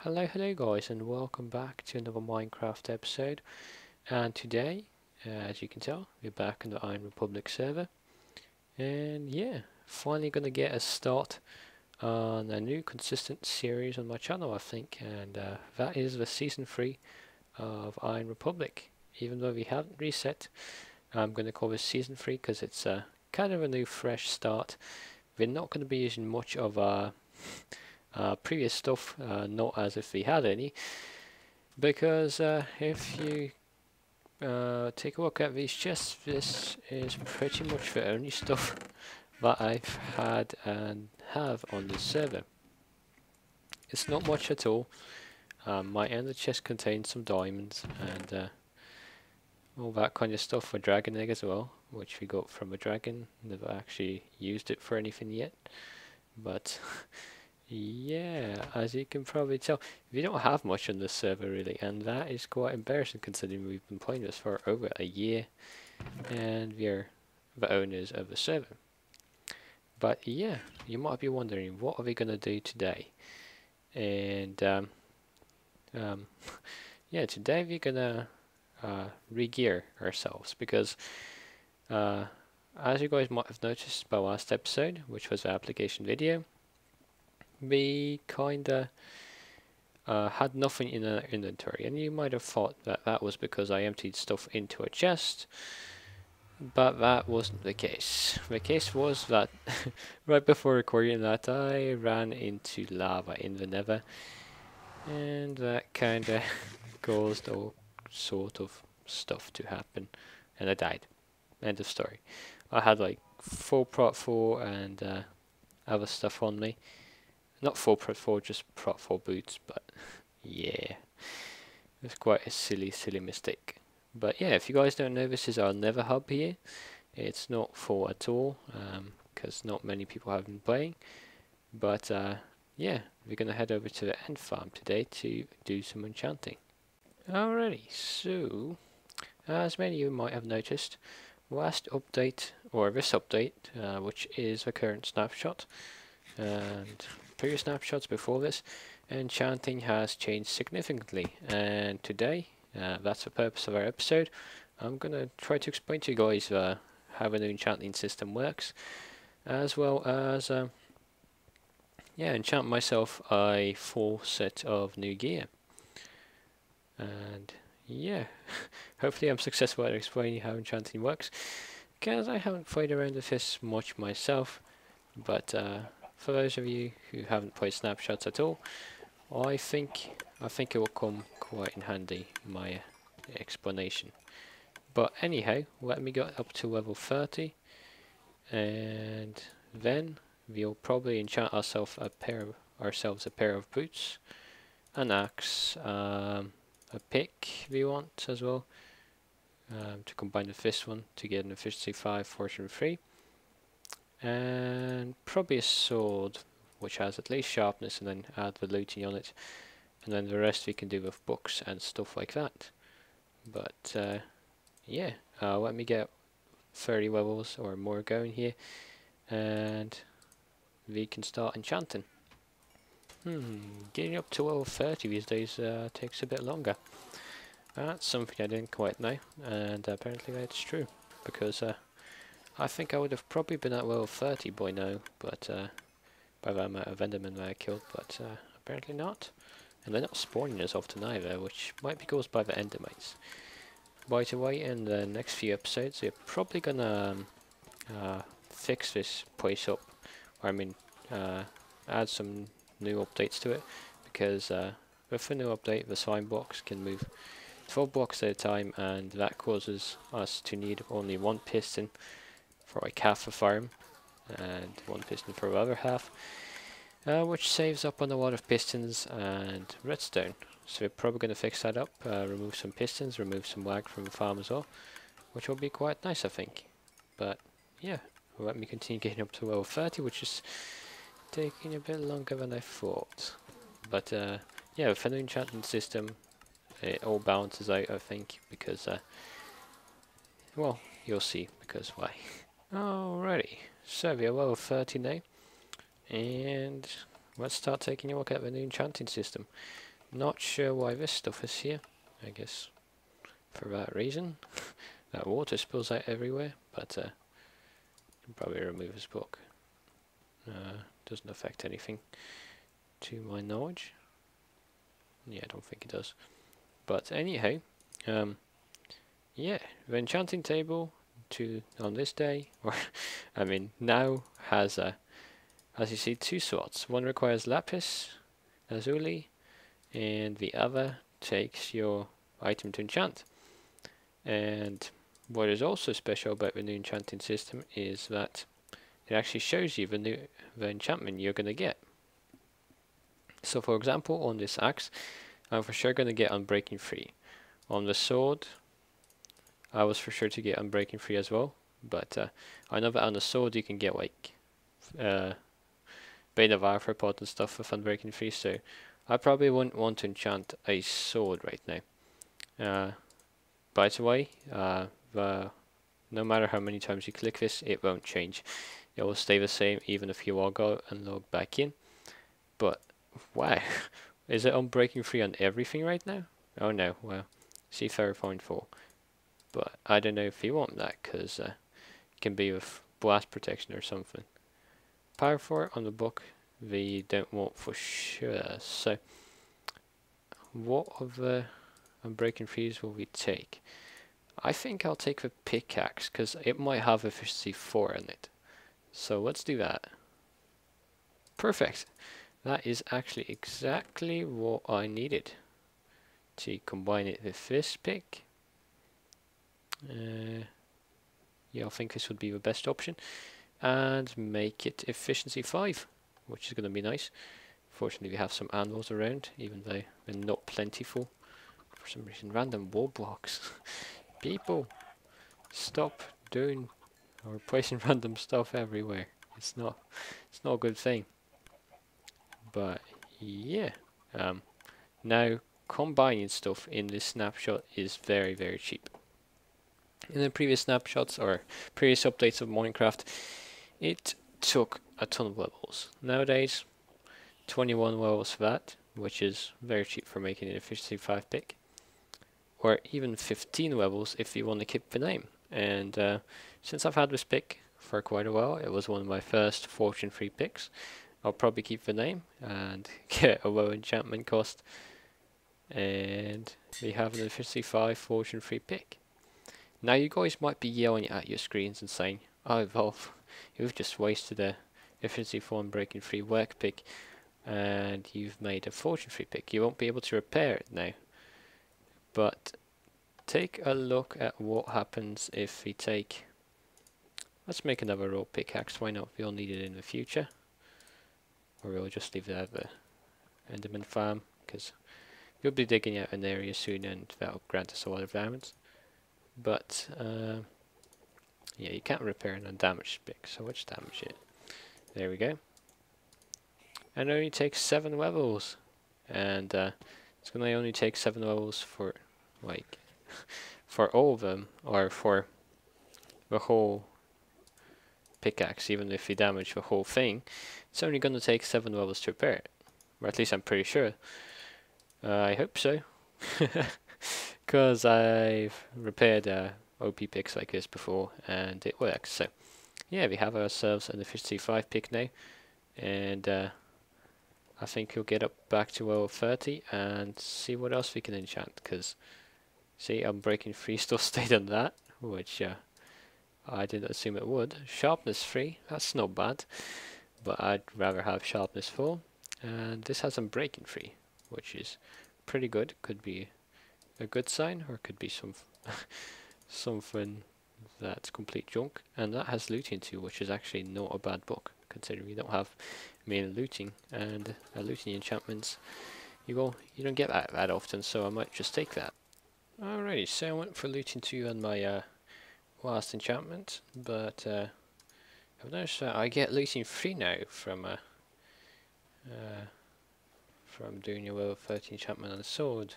Hello guys, and welcome back to another Minecraft episode. And today, as you can tell, we're back on the Iron Republic server. And yeah, finally gonna get a start on a new consistent series on my channel, I think. And that is the Season 3 of Iron Republic. Even though we haven't reset, I'm gonna call this Season 3 because it's kind of a new fresh start. We're not gonna be using much of previous stuff, not as if we had any, because if you take a look at these chests, this is pretty much the only stuff that I've had and have on this server. It's not much at all. My ender chest contains some diamonds and all that kind of stuff for dragon egg as well, which we got from a dragon. Never actually used it for anything yet, but yeah, as you can probably tell, we don't have much on this server really, and that is quite embarrassing considering we've been playing this for over a year and we're the owners of the server. But yeah, you might be wondering, what are we gonna do today? And yeah, today we're gonna re-gear ourselves because as you guys might have noticed by last episode, which was the application video, we kinda had nothing in our inventory, and you might have thought that that was because I emptied stuff into a chest, but that wasn't the case. The case was that right before recording that I ran into lava in the nether, and that kinda caused all sort of stuff to happen, and I died. End of story. I had like full prot 4 and other stuff on me. Not full prot 4, just prot 4 boots, but yeah, it's quite a silly mistake. But yeah, if you guys don't know, this is our nether hub here. It's not full at all, because not many people have been playing. But yeah, we're gonna head over to the end farm today to do some enchanting. Alrighty, so as many of you might have noticed, last update, or this update, which is the current snapshot, and previous snapshots before this, enchanting has changed significantly, and today, that's the purpose of our episode. I'm gonna try to explain to you guys how the new enchanting system works, as well as yeah, enchant myself a full set of new gear. And yeah, hopefully I'm successful at explaining how enchanting works, because I haven't played around with this much myself, but for those of you who haven't played snapshots at all, I think it will come quite in handy, my explanation. But anyhow, let me get up to level 30, and then we'll probably enchant ourselves a pair of boots, an axe, a pick we want as well, to combine with this one to get an efficiency 5, fortune 3. And probably a sword which has at least sharpness, and then add the looting on it, and then the rest we can do with books and stuff like that. But yeah, let me get 30 levels or more going here, and we can start enchanting. Getting up to level 30 these days takes a bit longer. That's something I didn't quite know, and apparently that's true, because I think I would have probably been at level 30 by now, but by the amount of endermen that I killed, but apparently not. And they're not spawning as often either, which might be caused by the endermites. By the way, in the next few episodes, we're probably gonna fix this place up, or I mean, add some new updates to it, because with the new update, the slime blocks can move 12 blocks at a time, and that causes us to need only one piston for like half a farm, and one piston for the other half, which saves up on a lot of pistons and redstone. So we're probably going to fix that up, remove some pistons, remove some lag from the farm as well, which will be quite nice, I think. But yeah, let me continue getting up to level 30, which is taking a bit longer than I thought. But yeah, with the new enchanting system, it all balances out, I think, because well, you'll see because why. Alrighty, so we are level 30 now, and let's start taking a look at the new enchanting system. Not sure why this stuff is here. I guess for that reason. That water spills out everywhere, but can probably remove this book. Doesn't affect anything to my knowledge. Yeah, I don't think it does. But anyhow, yeah, the enchanting table on this day, or I mean now, has as you see, two slots. One requires lapis lazuli, and the other takes your item to enchant. And what is also special about the new enchanting system is that it actually shows you the enchantment you're going to get. So for example, on this axe, I'm for sure going to get Unbreaking 3. On the sword, I was for sure to get Unbreaking 3 as well. But I know that on the sword you can get like Bane of Arthropod and stuff with Unbreaking 3, so I probably wouldn't want to enchant a sword right now. By the way, no matter how many times you click this, it won't change. It will stay the same even if you log out and log back in. But, wow, is it Unbreaking 3 on everything right now? Oh no, well, Seafarer Point 4. But I don't know if you want that, because it can be with blast protection or something. Power 4 on the book, we don't want for sure. So, what of the Unbreaking 3s will we take? I think I'll take the pickaxe, because it might have efficiency 4 in it. So let's do that. Perfect. That is actually exactly what I needed to combine it with this pick. Yeah, I think this would be the best option. And make it efficiency 5, which is going to be nice. Fortunately, we have some anvils around, even though they're not plentiful. For some reason, random wall blocks. People, stop doing or placing random stuff everywhere. It's not a good thing. But yeah, now combining stuff in this snapshot is very, very cheap. In the previous snapshots or previous updates of Minecraft, it took a ton of levels. Nowadays, 21 levels for that, which is very cheap for making an efficiency 5 pick. Or even 15 levels if you want to keep the name. And since I've had this pick for quite a while, it was one of my first fortune 3 picks. I'll probably keep the name and get a low enchantment cost. And we have an efficiency 5 fortune 3 pick. Now you guys might be yelling at your screens and saying, "Oh Valve, you've just wasted a efficiency 4 Unbreaking 3 work pick and you've made a fortune 3 pick. You won't be able to repair it now." But take a look at what happens if we take... Let's make another raw pickaxe, why not? We'll need it in the future. Or we'll just leave it at the Enderman farm, because we'll be digging out an area soon and that'll grant us a lot of diamonds. But, yeah, you can't repair an undamaged pick, so let's damage it. There we go. And it only takes 7 levels. And it's going to only take 7 levels for, like, for all of them, or for the whole pickaxe. Even if you damage the whole thing, it's only going to take 7 levels to repair it. Or at least I'm pretty sure. I hope so. Because I've repaired OP picks like this before and it works. So yeah, we have ourselves an efficiency 5 pick now. And I think we'll get up back to level 30 and see what else we can enchant. Because see, Unbreaking 3 still stayed on that, which I didn't assume it would. Sharpness 3, that's not bad. But I'd rather have Sharpness 4. And this has Unbreaking 3, which is pretty good. Could be a good sign, or could be something that's complete junk. And that has looting too, which is actually not a bad book, considering we don't have main looting, and looting enchantments you don't get that often, so I might just take that. Alrighty, so I went for looting 2 on my last enchantment, but I've noticed that I get looting 3 now from doing a level 30 enchantment on a sword,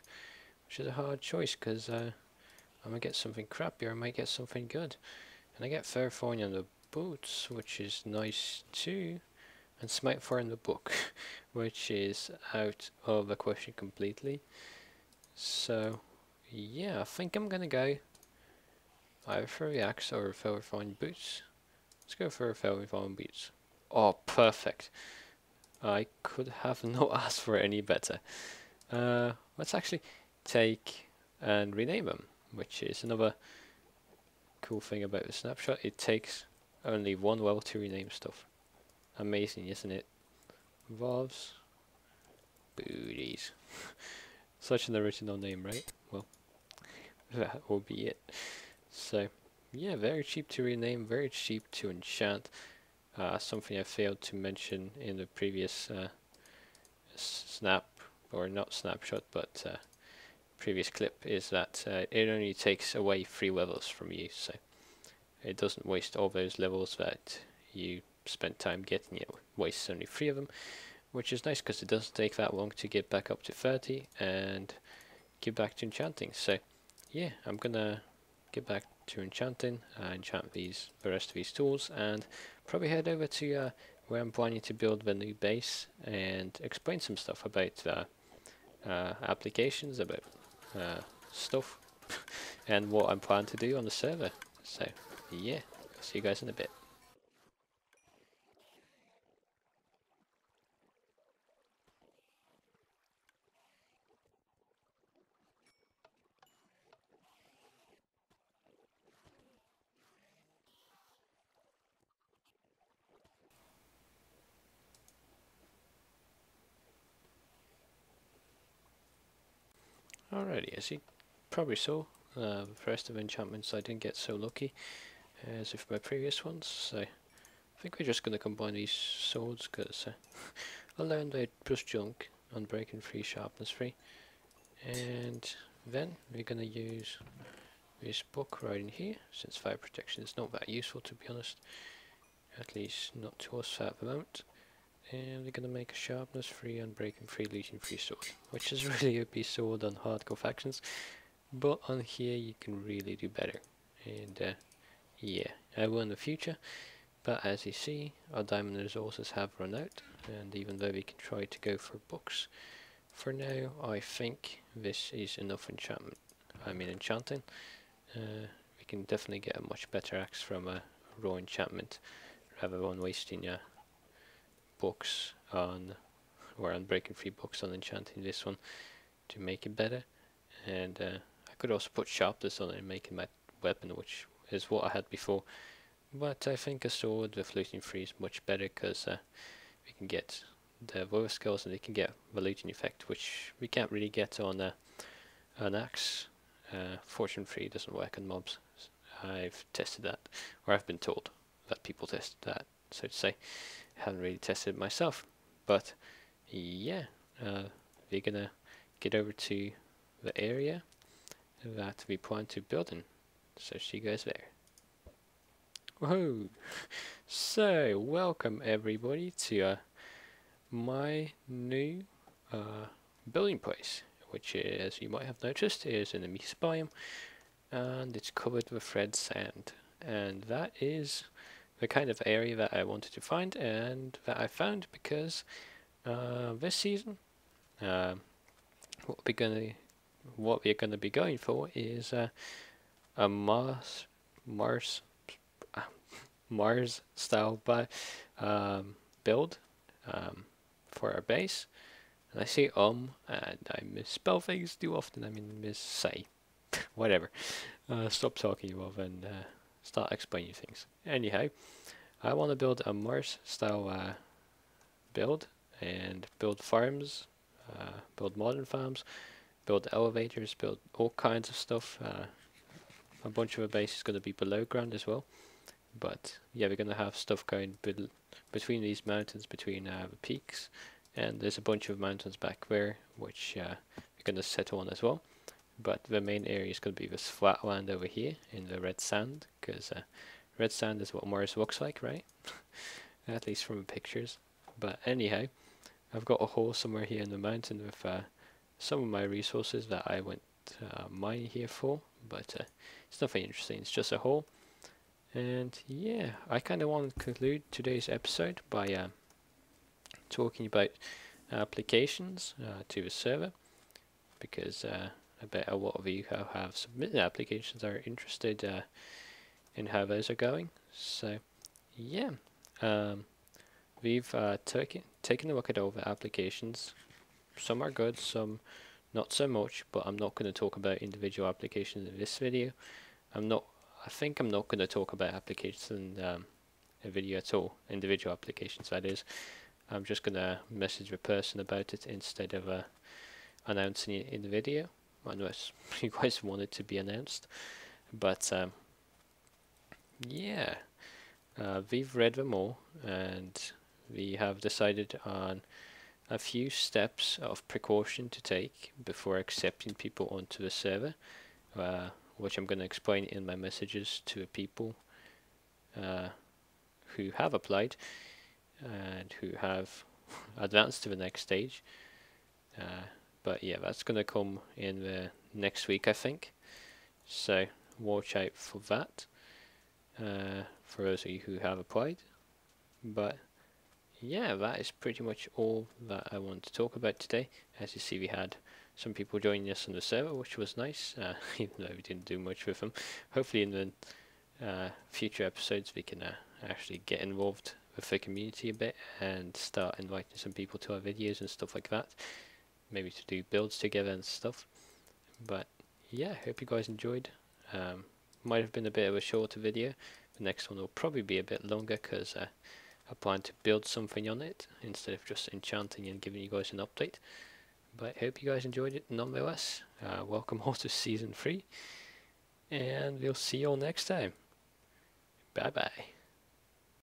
which is a hard choice, because I might get something crappy or I might get something good. And I get Fairthorn on the boots, which is nice too. and Smite 4 in the book, which is out of the question completely. So yeah, I think I'm gonna go either for the axe or feather falling boots. Let's go for feather falling boots. Oh, perfect. I could have not asked for any better. Let's actually take and rename them, which is another cool thing about the snapshot. It takes only one level to rename stuff. Amazing, isn't it? Valves Booties. Such an original name, right? Well, that will be it. So, yeah, very cheap to rename, very cheap to enchant. Something I failed to mention in the previous snap, or not snapshot, but previous clip, is that it only takes away 3 levels from you, so it doesn't waste all those levels that you spent time getting. It wastes only 3 of them, which is nice because it doesn't take that long to get back up to 30 and get back to enchanting. So yeah, I'm gonna get back to enchanting, enchant the rest of these tools, and probably head over to where I'm planning to build the new base and explain some stuff about applications, about stuff, and what I'm planning to do on the server. So yeah, I'll see you guys in a bit. Alrighty, as you probably saw, the rest of enchantments I didn't get so lucky as with my previous ones, so I think we're just going to combine these swords because I learned they're plus junk, unbreaking free, sharpness free, and then we're going to use this book right in here, since fire protection is not that useful to be honest, at least not to us at the moment. And we're going to make a sharpness free, unbreaking free, legion free sword, which is really a OP sword on hardcore factions, but on here you can really do better. And yeah, I will in the future, but as you see, our diamond resources have run out, and even though we can try to go for books, for now I think this is enough enchanting. We can definitely get a much better axe from a raw enchantment rather than wasting books on, or unbreaking free books on enchanting this one to make it better. And I could also put sharpness on it and make it my weapon, which is what I had before. But I think a sword with looting free is much better because we can get the voice skills and they can get the looting effect, which we can't really get on an axe. Fortune free doesn't work on mobs. I've tested that, or I've been told that people tested that, so to say. I haven't really tested it myself, but yeah, we're gonna get over to the area that we plan to build in. So see you guys there. Whoa! So welcome everybody to my new building place, which is, you might have noticed, is in the Mies biome, and it's covered with red sand, and that is the kind of area that I wanted to find, and that I found because this season what we're gonna be going for is a Mars Mars style build for our base. And I say and I misspell things too often. I mean say whatever. Stop talking rather than start explaining things. Anyhow, I want to build a Mars style build and build farms, build modern farms, build elevators, build all kinds of stuff. A bunch of our base is going to be below ground as well. But yeah, we're going to have stuff going between these mountains, between the peaks, and there's a bunch of mountains back there which we're going to settle on as well. But the main area is going to be this flat land over here in the red sand, because red sand is what Mars looks like, right? At least from the pictures. But anyhow, I've got a hole somewhere here in the mountain with some of my resources that I went mining here for, but it's nothing interesting, it's just a hole. And yeah, I kind of want to conclude today's episode by talking about applications to the server, because I bet a lot of you who have submitted applications are interested in how those are going. So yeah, we've taken a look at all the applications. Some are good, some not so much, but I'm not going to talk about individual applications in this video. I think I'm not going to talk about applications in a video at all, individual applications that is. I'm just going to message the person about it instead of announcing it in the video, unless you guys want it to be announced. But yeah, we've read them all, and we have decided on a few steps of precaution to take before accepting people onto the server, which I'm going to explain in my messages to people who have applied and who have advanced to the next stage. But yeah, that's going to come in the next week, I think. So watch out for that for those of you who have applied. But yeah, that is pretty much all that I want to talk about today. As you see, we had some people joining us on the server, which was nice, even though we didn't do much with them. Hopefully in the future episodes we can actually get involved with the community a bit and start inviting some people to our videos and stuff like that. Maybe to do builds together and stuff. But yeah, hope you guys enjoyed. Might have been a bit of a shorter video. The next one will probably be a bit longer because I plan to build something on it instead of just enchanting and giving you guys an update. But I hope you guys enjoyed it nonetheless. Welcome all to Season 3. And we'll see you all next time. Bye bye.